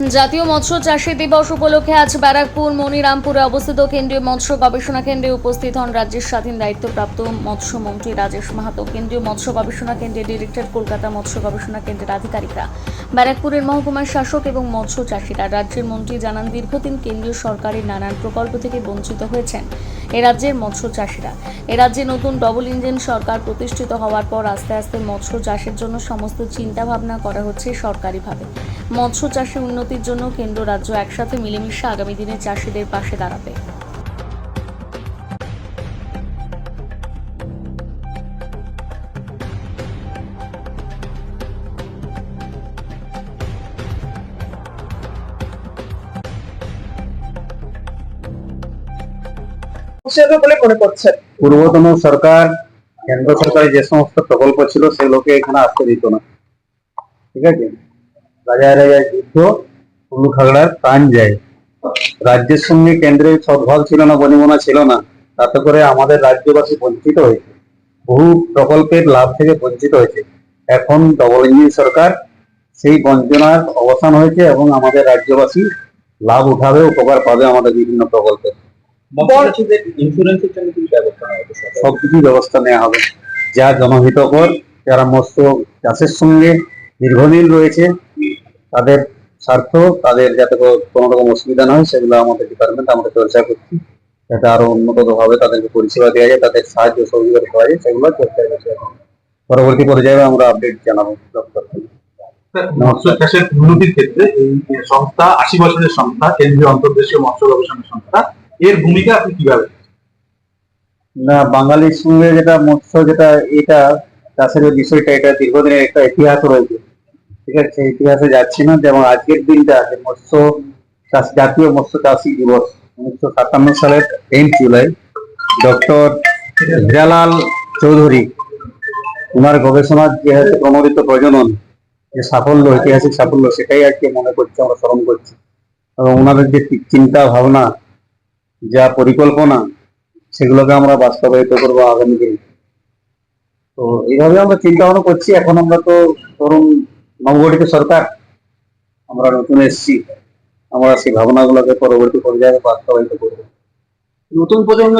জাতীয় মৎস্য চাষী দিবস উপলক্ষে আজ ব্যারাকপুর মনিরামপুরে অবস্থিত কেন্দ্রীয় মৎস্য গবেষণা কেন্দ্রে উপস্থিত হন রাজ্যের স্বাধীন দায়িত্বপ্রাপ্ত মৎস্যমন্ত্রী রাজেশ মাহাতো, কেন্দ্রীয় মৎস্য গবেষণা কেন্দ্রের ডিরেক্টর, কলকাতা মৎস্য গবেষণা কেন্দ্রের আধিকারিকরা, ব্যারাকপুরের মহকুমার শাসক এবং মৎস্য চাষীরা। রাজ্যের মন্ত্রী জানান, দীর্ঘদিন কেন্দ্রীয় সরকারের নানান প্রকল্প থেকে বঞ্চিত হয়েছেন এ রাজ্যের মৎস্য চাষীরা। এ রাজ্যে নতুন ডবল ইঞ্জিন সরকার প্রতিষ্ঠিত হওয়ার পর আস্তে আস্তে মৎস্য চাষের জন্য সমস্ত চিন্তা ভাবনা করা হচ্ছে সরকারিভাবে। মৎস্য চাষে উন্নতির জন্য কেন্দ্র রাজ্য একসাথে মিলেমিশে আগামী দিনে চাষীদের পাশে দাঁড়াবে। হিসেবে বলে মনে করছেন? পূর্বতন সরকার, কেন্দ্র সরকারের যে সমস্ত প্রকল্প ছিল সেগুলোকে এখানে আসতে দিত না। ঠিক আছে, রাজায় রাজায় যুদ্ধ, কুলু খাগড়ার প্রাণ যায়। রাজ্যের সঙ্গে কেন্দ্রের সদ্ভাব ছিল না, বনিমনা ছিল না, তাতে করে আমাদের রাজ্যবাসী বঞ্চিত হয়েছে, বহু প্রকল্পের লাভ থেকে বঞ্চিত হয়েছে। এখন ডবল ইঞ্জিন সরকার, সেই বঞ্চনার অবসান হয়েছে এবং আমাদের রাজ্যবাসী লাভ উঠাবে, উপকার পাবে আমাদের বিভিন্ন প্রকল্পে। ইন্স্যুরেন্সের জন্য কি ব্যবস্থা নেওয়া হবে? সবকিছু ব্যবস্থা নেওয়া হবে, যা জনহিতকর, যারা মৎস্য চাষের সঙ্গে দীর্ঘদিন রয়েছে, তাদের স্বার্থ, তাদের যাতে কোনো রকম অসুবিধা না হয়, সেগুলো আমাদের ডিপার্টমেন্ট আমরা চর্চা করছি, যাতে আরো উন্নতভাবে তাদেরকে পরিষেবা দেওয়া যায়, তাদের সাহায্য সহযোগিতা করা যায়, সেগুলো চর্চা করছে। পরবর্তী পর্যায়ে আমরা আপডেট জানাবো দপ্তর থেকে। মৎস্য চাষের উন্নতির ক্ষেত্রে এই সংস্থা ৮০ বছরের সংস্থা, কেন্দ্রীয় অন্তর্দেশীয় মৎস্য গবেষণা সংস্থা, এর ভূমিকা আপনি কিভাবে? না, বাঙালির সঙ্গে যেটা মৎস্য, যেটা এটা চাষের বিষয়টা, এটা দীর্ঘদিনের একটা ইতিহাস রয়েছে। ঠিক আছে, সেই ইতিহাসে যাচ্ছি না। যেমন আজকের দিনটা মৎস্য চাষ, জাতীয় মৎস্য চাষী দিবস 1957 সালের 10 জুলাই ডক্টর হীরালাল চৌধুরী, ওনার গবেষণার যে প্রণোদিত প্রজনন, যে সাফল্য, ঐতিহাসিক সাফল্য, সেটাই আজকে মনে করছি, আমরা স্মরণ করছি। এবং ওনাদের যে চিন্তা ভাবনা, যা পরিকল্পনা, সেগুলোকে আমরা বাস্তবায়িত করবো আগামী দিনে। তো এইভাবে আমরা চিন্তা ভাবনা করছি। এখন আমরা তো ধরুন নবগঠিত সরকার, আমরা নতুন এসেছি, আমরা সেই ভাবনাগুলোকে পরবর্তী পর্যায়ে বাস্তবায়িত করবো। নতুন প্রজন্ম